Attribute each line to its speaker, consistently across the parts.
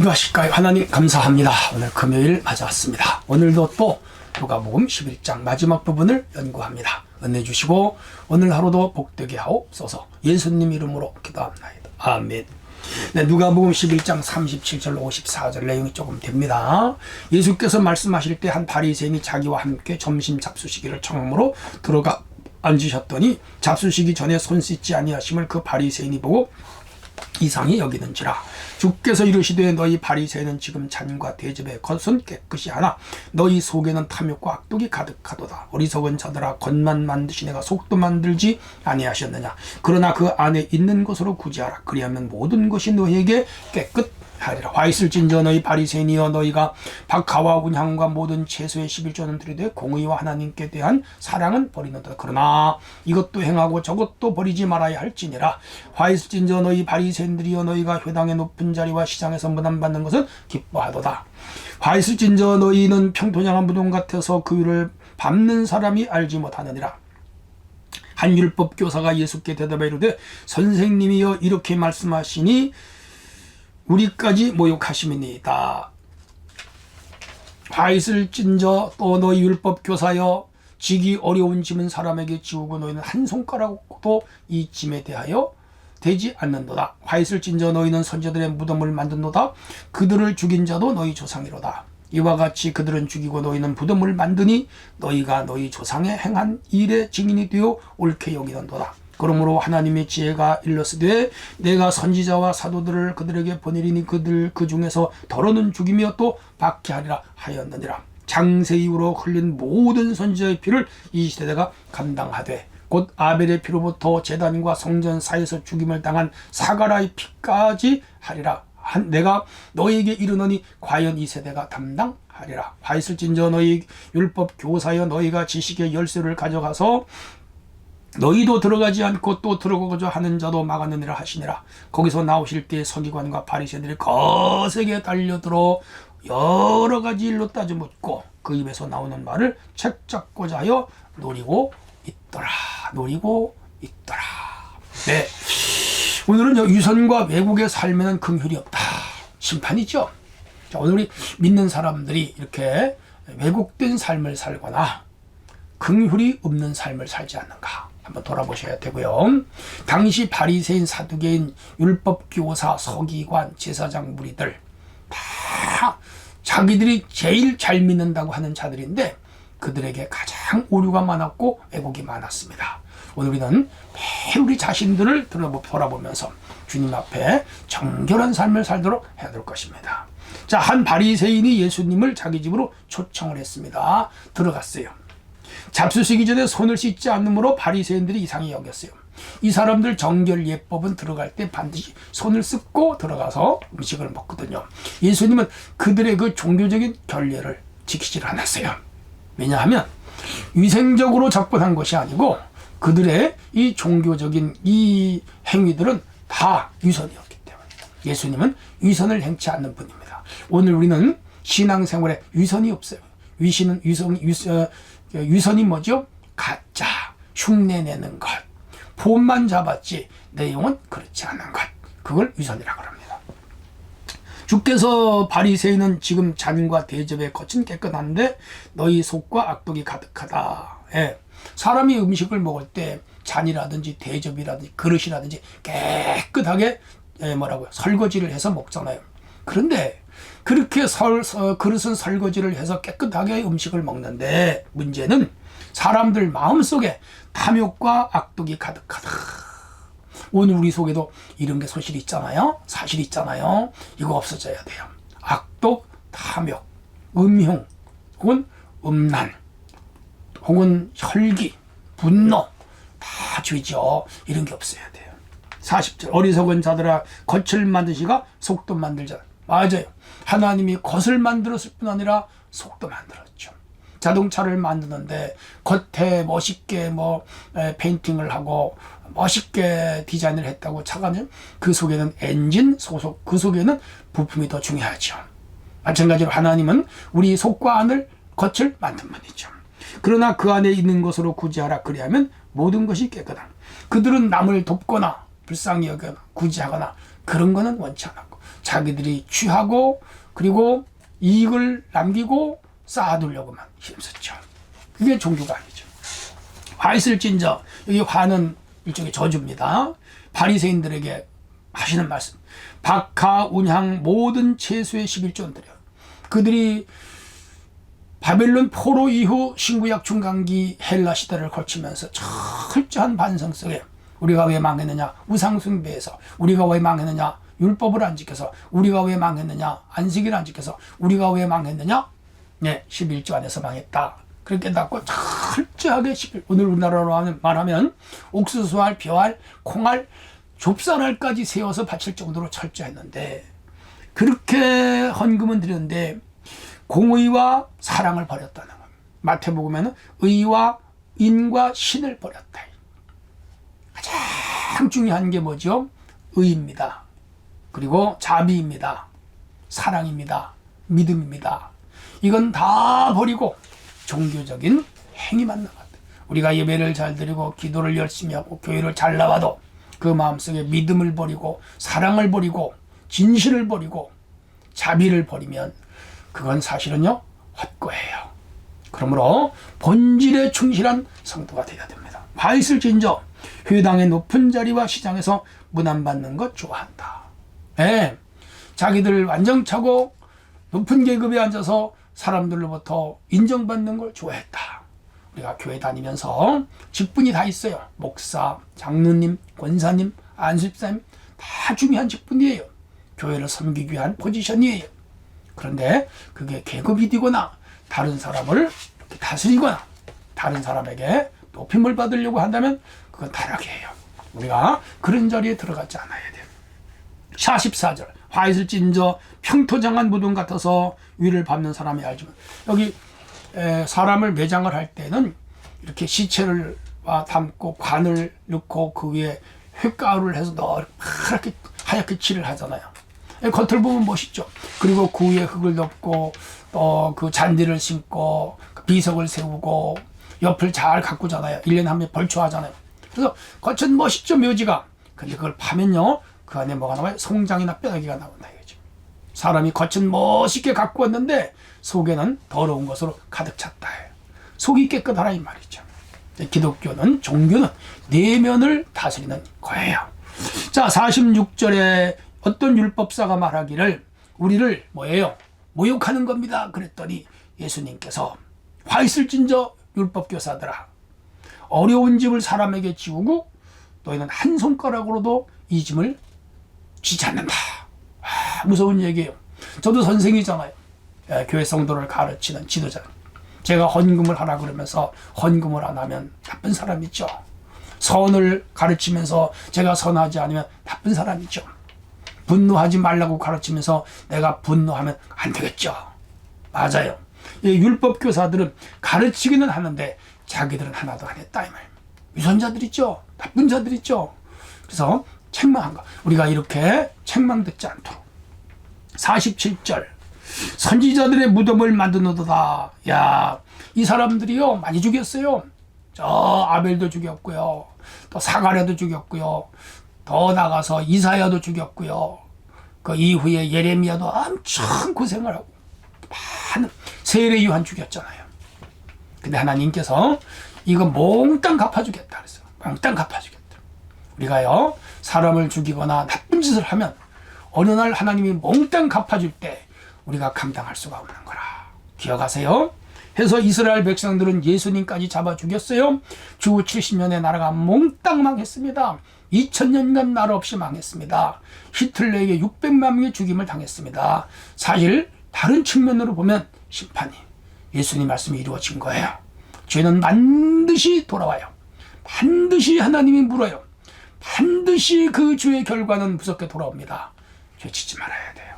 Speaker 1: 기도하실까요? 하나님 감사합니다. 오늘 금요일 맞아왔습니다. 오늘도 또 누가복음 11장 마지막 부분을 연구합니다. 은혜 주시고 오늘 하루도 복되게 하옵소서. 예수님 이름으로 기도합나이다. 아멘. 네, 누가복음 11장 37절 54절 내용이 조금 됩니다. 예수께서 말씀하실 때 한 바리새인이 자기와 함께 점심 잡수시기를 청함으로 들어가 앉으셨더니 잡수시기 전에 손 씻지 아니하심을 그 바리새인이 보고 이상히 여기는지라. 주께서 이르시되 너희 바리새인은 지금 잔과 대접에 겉은 깨끗이 하나 너희 속에는 탐욕과 악독이 가득하도다. 어리석은 자들아, 겉만 만드시 내가 속도 만들지 아니하셨느냐. 그러나 그 안에 있는 것으로 구제하라. 그리하면 모든 것이 너희에게 깨끗하리라. 화 있을진저 너희 바리새인이여, 너희가 박하와 운향과 모든 채소의 11조는 들이되 공의와 하나님께 대한 사랑은 버리는도다. 그러나 이것도 행하고 저것도 버리지 말아야 할지니라. 화 있을진저 너희 바리새인들이여, 너희가 회당의 높은 자리와 시장에서 무난받는 것은 기뻐하도다. 화 있을진저 너희는 평토냥한 무덤 같아서 그 위를 밟는 사람이 알지 못하느니라. 한 율법 교사가 예수께 대답하여 이르되 선생님이여, 이렇게 말씀하시니 우리까지 모욕하심이니이다. 화 있을진저 또 너희 율법 교사여, 지기 어려운 짐은 사람에게 지우고 너희는 한 손가락도 이 짐에 대하여 되지 않는도다. 화 있을진저 너희는 선지자들의 무덤을 만든도다. 그들을 죽인 자도 너희 조상이로다. 이와 같이 그들은 죽이고 너희는 무덤을 만드니 너희가 너희 조상의 행한 일의 증인이 되어 옳게 여기는도다. 그러므로 하나님의 지혜가 일렀으되 내가 선지자와 사도들을 그들에게 보내리니 그들 그 중에서 더러는 죽이며 또 박해하리라 하였느니라. 장세 이후로 흘린 모든 선지자의 피를 이 세대가 감당하되 곧 아벨의 피로부터 제단과 성전 사이에서 죽임을 당한 사가라의 피까지 하리라. 내가 너희에게 이르노니 과연 이 세대가 담당하리라. 화 있을진저 너희 율법 교사여, 너희가 지식의 열쇠를 가져가서 너희도 들어가지 않고 또 들어가고자 하는 자도 막았느니라 하시니라. 거기서 나오실 때 서기관과 바리새인들이 거세게 달려들어 여러 가지 일로 따져 묻고 그 입에서 나오는 말을 책잡고자 하여 노리고 있더라. 네, 오늘은 유선과 외국의 삶에는 긍휼이 없다. 심판이죠. 자, 오늘 우리 믿는 사람들이 이렇게 왜곡된 삶을 살거나 긍휼이 없는 삶을 살지 않는가 한번 돌아보셔야 되고요. 당시 바리새인, 사두개인, 율법교사, 서기관, 제사장 무리들 다 자기들이 제일 잘 믿는다고 하는 자들인데 그들에게 가장 오류가 많았고 왜곡이 많았습니다. 오늘 우리는 매일 우리 자신들을 돌아보면서 주님 앞에 정결한 삶을 살도록 해야 될 것입니다. 자, 한 바리새인이 예수님을 자기 집으로 초청을 했습니다. 들어갔어요. 잡수시기 전에 손을 씻지 않으므로 바리새인들이 이상히 여겼어요. 이 사람들 정결 예법은 들어갈 때 반드시 손을 씻고 들어가서 음식을 먹거든요. 예수님은 그들의 그 종교적인 결례를 지키지 않았어요. 왜냐하면 위생적으로 접근한 것이 아니고 그들의 이 종교적인 이 행위들은 다 위선이었기 때문에 예수님은 위선을 행치 않는 분입니다. 오늘 우리는 신앙생활에 위선이 없어요. 위선이 뭐죠? 가짜, 흉내내는 것, 폼만 잡았지 내용은 그렇지 않은 것, 그걸 위선이라고 합니다. 주께서 바리새인은 지금 잔과 대접의 겉은 깨끗한데 너희 속과 악독이 가득하다. 예. 사람이 음식을 먹을 때 잔이라든지 대접이라든지 그릇이라든지 깨끗하게 설거지를 해서 먹잖아요. 그런데 그렇게 그릇은 설거지를 해서 깨끗하게 음식을 먹는데 문제는 사람들 마음속에 탐욕과 악독이 가득하다. 오늘 우리 속에도 이런 게 사실이 있잖아요. 이거 없어져야 돼요. 악독, 탐욕, 음흉, 혹은 음란, 혹은 혈기, 분노 다 죄죠. 이런 게 없어야 돼요. 40절 어리석은 자들아, 겉을 만드시가 속도 만들자. 맞아요. 하나님이 겉을 만들었을 뿐 아니라 속도 만들었죠. 자동차를 만드는데 겉에 멋있게 페인팅을 하고 멋있게 디자인을 했다고 차가는 그 속에는 엔진, 소속, 그 속에는 부품이 더 중요하죠. 마찬가지로 하나님은 우리 속과 안을 겉을 만든 분이죠. 그러나 그 안에 있는 것으로 구제하라. 그리하면 모든 것이 깨끗하다. 그들은 남을 돕거나 불쌍히 여기거나 구제하거나 그런 거는 원치 않았고 자기들이 취하고 그리고 이익을 남기고 쌓아두려고만 힘썼죠. 그게 종교가 아니죠. 화 있을진저, 여기 화는 일종의 저주입니다. 바리새인들에게 하시는 말씀. 박하, 운향 모든 채소의 11조는 드려. 그들이 바벨론 포로 이후 신구약 중간기 헬라 시대를 거치면서 철저한 반성 속에 우리가 왜 망했느냐? 우상숭배에서. 우리가 왜 망했느냐? 율법을 안 지켜서. 우리가 왜 망했느냐? 안식일을 안 지켜서. 우리가 왜 망했느냐? 네, 11조 안에서 망했다. 그렇게 깨닫고 철저하게 오늘 우리나라로 말하면 옥수수알, 벼알, 콩알, 좁쌀알까지 세워서 바칠 정도로 철저했는데 그렇게 헌금은 드렸는데 공의와 사랑을 버렸다는 겁니다. 마태복음에는 의와 인과 신을 버렸다. 가장 중요한 게 뭐죠? 의입니다. 그리고 자비입니다. 사랑입니다. 믿음입니다. 이건 다 버리고 종교적인 행위만 남았다. 우리가 예배를 잘 드리고 기도를 열심히 하고 교회를 잘 나와도 그 마음속에 믿음을 버리고 사랑을 버리고 진실을 버리고 자비를 버리면 그건 사실은요 헛거예요. 그러므로 본질에 충실한 성도가 되어야 됩니다. 화 있을진저 회당의 높은 자리와 시장에서 문안받는 것 좋아한다. 네, 자기들 완전차고 높은 계급에 앉아서 사람들로부터 인정받는 걸 좋아했다. 우리가 교회 다니면서 직분이 다 있어요. 목사, 장로님, 권사님, 안수집사님 다 중요한 직분이에요. 교회를 섬기기 위한 포지션이에요. 그런데 그게 계급이 되거나 다른 사람을 다스리거나 다른 사람에게 높임을 받으려고 한다면 그건 타락이에요. 우리가 그런 자리에 들어가지 않아야 돼요. 44절 화 있을진저 평토장한 무덤 같아서 위를 밟는 사람이 알지만 여기 사람을 매장을 할 때는 이렇게 시체를 담고 관을 넣고 그 위에 흙가루를 해서 파랗게 하얗게 칠을 하잖아요. 겉을 보면 멋있죠. 그리고 그 위에 흙을 덮고 또 그 잔디를 심고 비석을 세우고 옆을 잘 가꾸잖아요. 1년에 한 번 벌초하잖아요. 그래서 겉은 멋있죠, 묘지가. 근데 그걸 파면요 그 안에 뭐가 나와요? 송장이나 뼈다귀가 나온다 이거죠. 사람이 겉은 멋있게 가꾸었는데 속에는 더러운 것으로 가득 찼다. 속이 깨끗하라 이 말이죠. 기독교는 종교는 내면을 다스리는 거예요. 자 46절에 어떤 율법사가 말하기를 우리를 뭐예요? 모욕하는 겁니다. 그랬더니 예수님께서 화 있을진저 율법교사들아 어려운 짐을 사람에게 지우고 너희는 한 손가락으로도 이 짐을 쥐지 않는다. 무서운 얘기예요. 저도 선생이잖아요. 교회 성도를 가르치는 지도자. 제가 헌금을 하라 그러면서 헌금을 안 하면 나쁜 사람이죠. 선을 가르치면서 제가 선하지 않으면 나쁜 사람이죠. 분노하지 말라고 가르치면서 내가 분노하면 안 되겠죠. 맞아요. 율법 교사들은 가르치기는 하는데 자기들은 하나도 안 했다 이 말. 위선자들 있죠. 나쁜 자들 있죠. 그래서 책망한 거. 우리가 이렇게 책망 듣지 않도록. 47절 선지자들의 무덤을 만드노도다. 야, 이 사람들이요 많이 죽였어요. 저 아벨도 죽였고요. 또 사가랴도 죽였고요. 더 나가서 이사야도 죽였고요. 그 이후에 예레미야도 엄청 고생을 하고 많은 세례 요한 죽였잖아요. 근데 하나님께서 이거 몽땅 갚아주겠다 그랬어요. 몽땅 갚아주겠다. 우리가요 사람을 죽이거나 나쁜 짓을 하면 어느 날 하나님이 몽땅 갚아줄 때 우리가 감당할 수가 없는 거라. 기억하세요. 해서 이스라엘 백성들은 예수님까지 잡아 죽였어요. 주 70년의 나라가 몽땅 망했습니다. 2000년간 나라 없이 망했습니다. 히틀러에게 600만 명의 죽임을 당했습니다. 사실 다른 측면으로 보면 심판이 예수님 말씀이 이루어진 거예요. 죄는 반드시 돌아와요. 반드시 하나님이 물어요. 반드시 그 죄의 결과는 무섭게 돌아옵니다. 죄 짓지 말아야 돼요.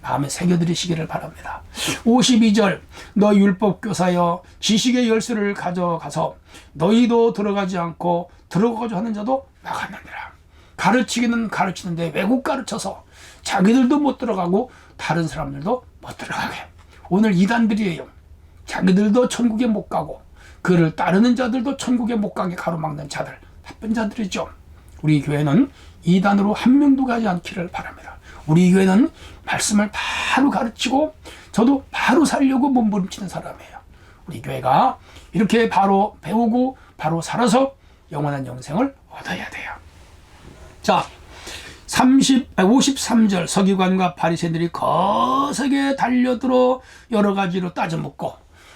Speaker 1: 마음에 새겨들이시기를 바랍니다. 52절 너 율법교사여 지식의 열쇠를 가져가서 너희도 들어가지 않고 들어가고자 하는 자도 나갔느니라. 가르치기는 가르치는데 왜곡 가르쳐서 자기들도 못 들어가고 다른 사람들도 못 들어가게. 오늘 이단들이에요. 자기들도 천국에 못 가고 그를 따르는 자들도 천국에 못 가게 가로막는 자들, 나쁜 자들이죠. 우리 교회는 이단으로 한 명도 가지 않기를 바랍니다. 우리 교회는 말씀을 바로 가르치고 저도 바로 살려고 몸부림치는 사람이에요. 우리 교회가 이렇게 바로 배우고 바로 살아서 영원한 영생을 얻어야 돼요. 자, 53절 서기관과 바리새인들이 거세게 달려들어 여러 가지로 따져묻고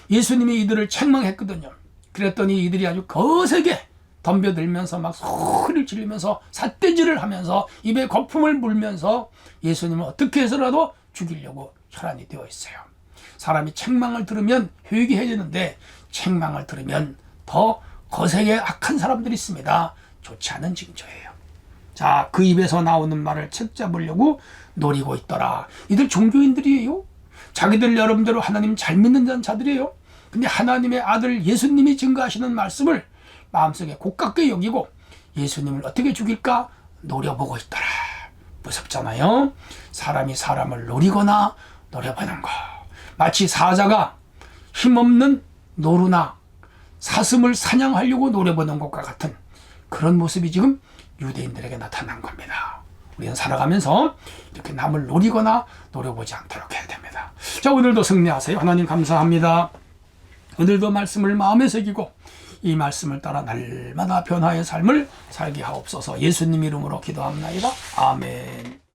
Speaker 1: 예수님이 이들을 책망했거든요. 그랬더니 이들이 아주 거세게 덤벼들면서 막 소리를 지르면서 삿대질을 하면서 입에 거품을 물면서 예수님을 어떻게 해서라도 죽이려고 혈안이 되어 있어요. 사람이 책망을 들으면 회개해지는데 책망을 들으면 더 거세게 악한 사람들이 있습니다. 좋지 않은 징조예요. 자, 그 입에서 나오는 말을 책잡으려고 노리고 있더라. 이들 종교인들이에요. 자기들 여러분대로 하나님 잘 믿는 자들이에요. 근데 하나님의 아들 예수님이 증거하시는 말씀을 마음속에 고깝게 여기고 예수님을 어떻게 죽일까 노려보고 있더라. 무섭잖아요. 사람이 사람을 노리거나 노려보는 거. 마치 사자가 힘없는 노루나 사슴을 사냥하려고 노려보는 것과 같은 그런 모습이 지금 유대인들에게 나타난 겁니다. 우리는 살아가면서 이렇게 남을 노리거나 노려보지 않도록 해야 됩니다. 자, 오늘도 승리하세요. 하나님 감사합니다. 오늘도 말씀을 마음에 새기고 이 말씀을 따라 날마다 변화의 삶을 살게 하옵소서. 예수님 이름으로 기도합나이다. 아멘.